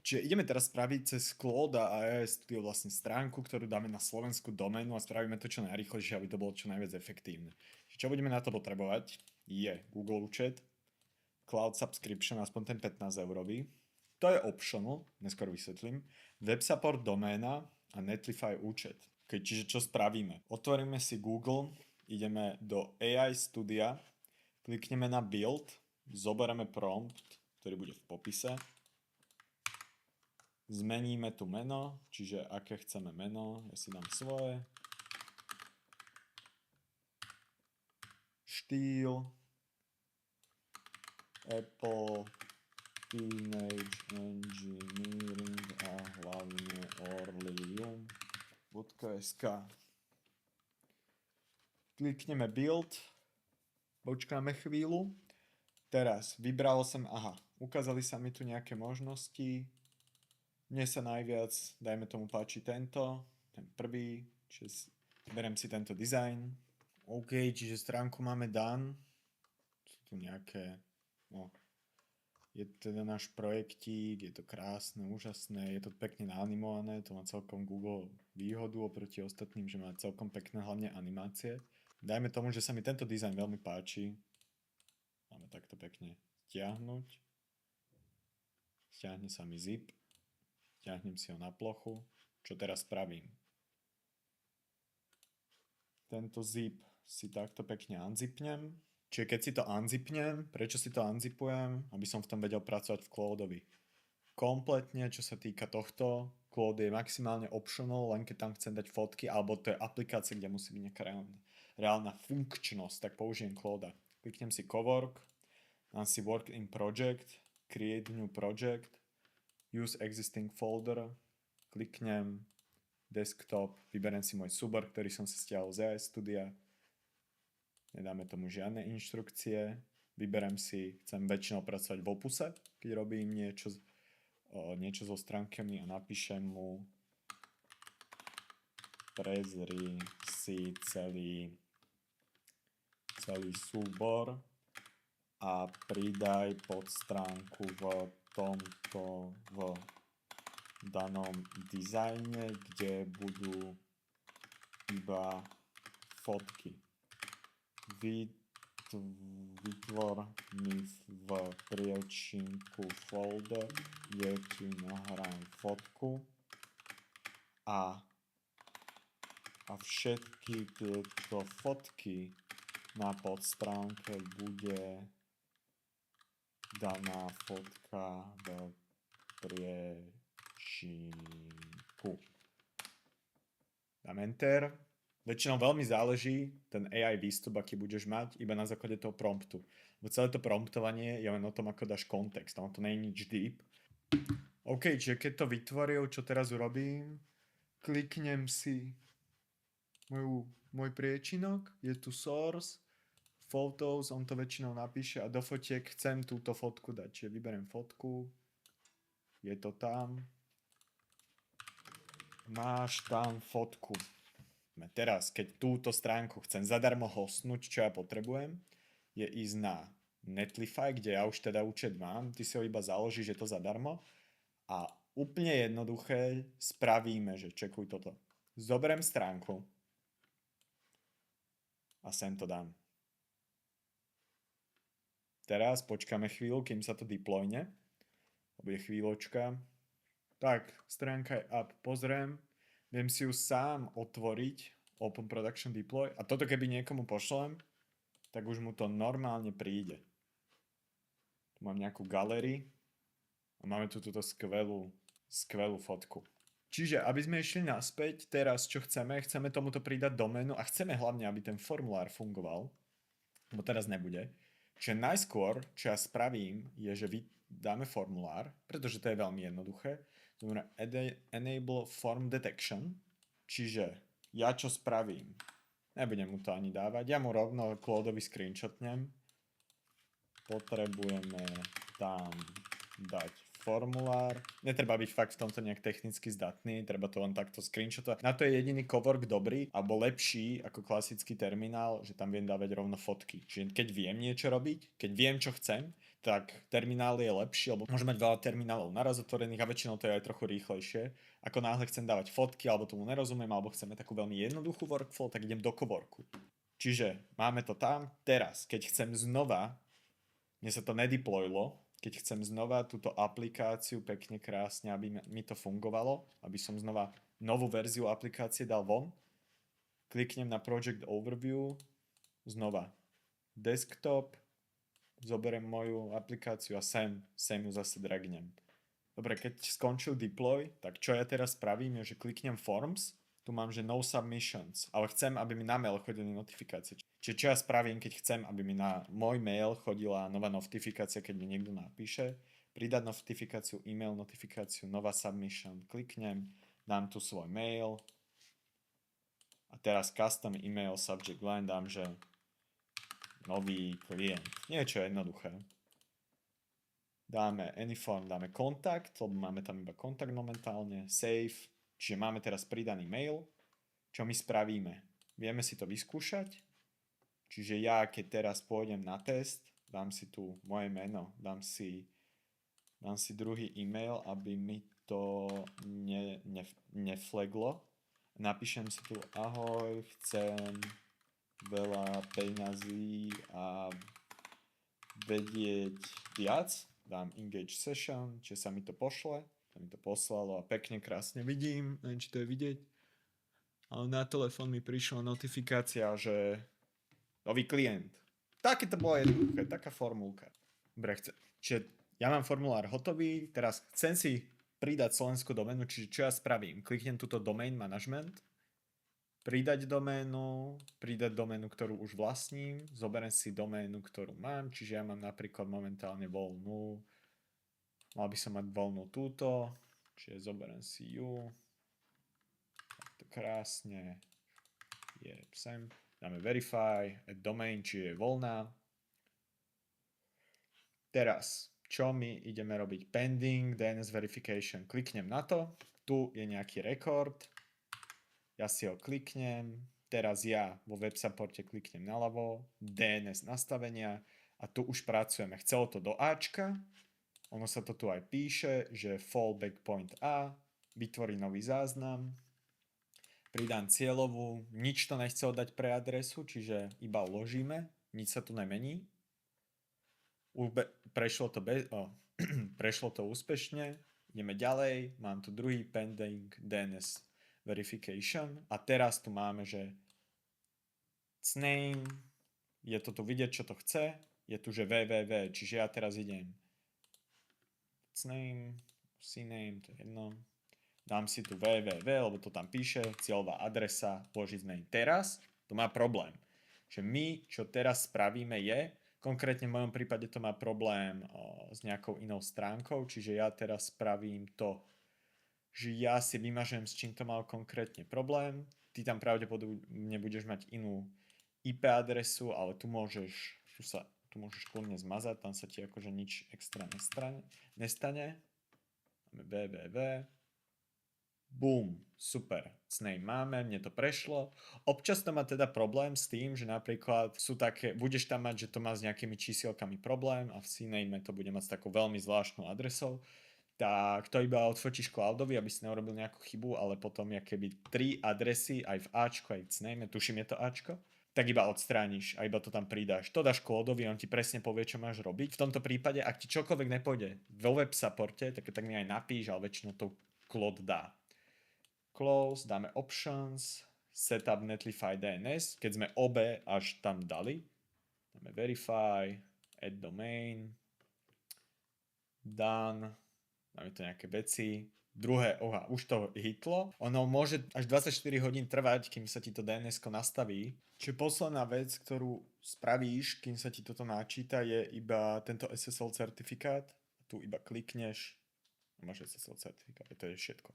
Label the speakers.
Speaker 1: Čiže ideme teraz spraviť cez Claude a AI Studio vlastne stránku, ktorú dáme na slovenskú doménu a spravíme to čo najrýchlejšie, aby to bolo čo najviac efektívne. Čo budeme na to potrebovať je Google účet, Cloud Subscription, aspoň ten 15 eurový. To je optional, neskôr vysvetlím. Web Support doména a Netlify účet. Čiže čo spravíme? Otvoríme si Google, ideme do AI Studia, klikneme na Build, zoberieme prompt, ktorý bude v popise. Zmeníme tu meno, čiže aké chceme meno, ja si dám svoje. Štýl, Apple, Teenage Engineering a hlavne Orlium.sk. Klikneme Build, počkáme chvíľu. Teraz vybral som, ukázali sa mi tu nejaké možnosti. Mne sa najviac, dajme tomu, páči ten prvý, čiže berem si tento dizajn. OK, čiže stránku máme done. Sú tu nejaké, je teda náš projektík, je to krásne, úžasné, je to pekne naanimované, to má celkom Google výhodu oproti ostatným, že má celkom pekné hlavne animácie. Dajme tomu, že sa mi tento dizajn veľmi páči. Máme takto pekne stiahnuť. Stiahne sa mi zip. Stiahnem si ho na plochu. Čo teraz spravím? Tento zip si takto pekne unzipnem. Čiže keď si to unzipnem, prečo si to unzipujem? Aby som v tom vedel pracovať v Claudeovi. Kompletne, čo sa týka tohto, Claude je maximálne optional, len keď tam chcem dať fotky, alebo to je aplikácia, kde musí byť nejaká reálna funkčnosť, tak použijem Claude. Kliknem si Cowork, dám si Work in Project, Create New Project, Use Existing Folder, kliknem Desktop, vyberiem si môj súbor, ktorý som si stiahol z AI Studia, nedáme tomu žiadne inštrukcie, vyberiem si, chcem väčšinou pracovať v Opuse, keď robím niečo so stránkami a napíšem mu prezri si celý súbor a pridaj podstránku v tomto v danom dizajne, kde budú iba fotky. Vytvor mi v priečinku folder, kde ti nahrám fotku a všetky tieto fotky na podstránke bude daná fotka v priečinku. Dám Enter. Väčšinou veľmi záleží ten AI výstup, aký budeš mať, iba na základe toho promptu. Bo celé to promptovanie je len o tom, ako dáš kontext. Ono to nie je nič deep. OK, čiže keď to vytvoril, čo teraz urobím? Kliknem si môj priečinok, je tu source, photos, on to väčšinou napíše a do fotiek chcem túto fotku dať. Čiže vyberiem fotku, je to tam. Máš tam fotku. Teraz, keď túto stránku chcem zadarmo hostnúť, čo ja potrebujem, je ísť na Netlify, kde ja už teda účet mám, ty si ho iba založíš, je to zadarmo a úplne jednoduché spravíme, že čekuj toto. Zoberiem stránku a sem to dám. Teraz počkáme chvíľu, kým sa to deployne. Bude chvíľočka. Tak, stránka je up, pozriem. Viem si ju sám otvoriť, Open Production Deploy, a toto keby niekomu pošlem, tak už mu to normálne príde. Tu mám nejakú galerii a máme tu túto skvelú fotku. Čiže, aby sme išli naspäť, teraz čo chceme tomuto pridať doménu a chceme hlavne, aby ten formulár fungoval, lebo teraz nebude. Čiže najskôr, čo ja spravím, je, že dáme formulár, pretože to je veľmi jednoduché. Znamená enable form detection, čiže ja čo spravím? Nebudem mu to ani dávať, ja mu rovno Claudeovi screenshotnem. Potrebujeme tam dať formulár. Netreba byť fakt v tomto nejak technicky zdatný, treba to len takto screenshotovať. Na to je jediný Cowork dobrý, alebo lepší ako klasický terminál, že tam viem dávať rovno fotky. Čiže keď viem niečo robiť, keď viem čo chcem, tak terminál je lepší, lebo môžem mať veľa terminálov naraz otvorených a väčšinou to je aj trochu rýchlejšie. Ako náhle chcem dávať fotky, alebo tomu nerozumiem, alebo chceme takú veľmi jednoduchú workflow, tak idem do Coworku. Čiže máme to tam. Teraz, keď chcem znova, mne sa to nedeploylo, keď chcem znova túto aplikáciu pekne krásne, aby mi to fungovalo, aby som znova novú verziu aplikácie dal von, kliknem na Project Overview, znova desktop, zoberiem moju aplikáciu a sem ju zase dragnem. Dobre, keď skončil deploy, tak čo ja teraz spravím je, že kliknem Forms, tu mám, že no submissions, ale chcem, aby mi na mail chodili notifikácie. Čiže čo ja spravím, keď chcem, aby mi na môj mail chodila nová notifikácia, keď mi niekto napíše, pridať notifikáciu, email notifikáciu, nová submission, kliknem, dám tu svoj mail a teraz custom email subject line dám, že nový klient. Niečo jednoduché. Dáme anyform, dáme kontakt, lebo máme tam iba kontakt momentálne, save, čiže máme teraz pridaný mail. Čo my spravíme? Vieme si to vyskúšať, čiže ja keď teraz pôjdem na test, dám si tu moje meno, dám si druhý e-mail, aby mi to neflaglo. Napíšem si tu ahoj, chcem veľa peňazí a vedieť viac, dám engage session, či sa mi to pošle, to mi to poslalo a pekne krásne vidím, neviem, či to je vidieť, ale na telefón mi prišla notifikácia, že nový klient. Také to bolo jednoduché, taká formulka. Dobre, čiže ja mám formulár hotový, teraz chcem si pridať slovenskú doménu, čiže čo ja spravím? Kliknem túto domain management, pridať doménu, ktorú už vlastním, zoberiem si doménu, ktorú mám, čiže ja mám napríklad momentálne voľnú, mal by som mať voľnú túto, čiže zoberiem si ju, takto krásne, je sem, dáme verify, add domain, čiže je voľná. Teraz, čo my ideme robiť? Pending, DNS verification, kliknem na to, tu je nejaký rekord, ja si ho kliknem, teraz ja vo web supporte kliknem naľavo, DNS nastavenia a tu už pracujeme. Chcelo to do Ačka, ono sa to tu aj píše, že fallback point A, vytvorí nový záznam, pridám cieľovú, nič to nechcelo dať pre adresu, čiže iba uložíme, nič sa tu nemení. Prešlo to úspešne, ideme ďalej, mám tu druhý pending DNS verification a teraz tu máme, že name, je to tu vidieť, čo to chce, je tu, že www, čiže ja teraz idem name, cname, to je jedno, dám si tu www, lebo to tam píše, cieľová adresa, položiť name. Teraz to má problém, že my, čo teraz spravíme je, konkrétne v mojom prípade to má problém s nejakou inou stránkou, čiže ja teraz spravím to, že ja si vymažem, s čím to mal konkrétne problém. Ty tam pravdepodobne budeš mať inú IP adresu, ale tu môžeš kľudne zmazať, tam sa ti akože nič extra nestane. Máme www. Boom, super, cname máme, mne to prešlo. Občas to má teda problém s tým, že napríklad budeš tam mať, že to má s nejakými čísielkami problém a v cname to bude mať s takou veľmi zvláštnou adresou. Tak to iba odfotíš cloudovi, aby si neurobil nejakú chybu, ale potom keby 3 adresy aj v Ačku, aj v cname, tuším je to Ačko, tak iba odstrániš a iba to tam pridáš. To dáš cloudovi, on ti presne povie, čo máš robiť. V tomto prípade, ak ti čokoľvek nepôjde vo web supporte, tak mi aj napíš, ale väčšinou to cloud dá. Close, dáme options, setup netlify DNS, keď sme obe až tam dali, dáme verify, add domain, done, máme tu nejaké veci. Druhé, už to hitlo. Ono môže až 24 hodín trvať, kým sa ti to DNS-ko nastaví. Čiže posledná vec, ktorú spravíš, kým sa ti toto načíta, je iba tento SSL certifikát. Tu iba klikneš a máš SSL certifikát. To je všetko.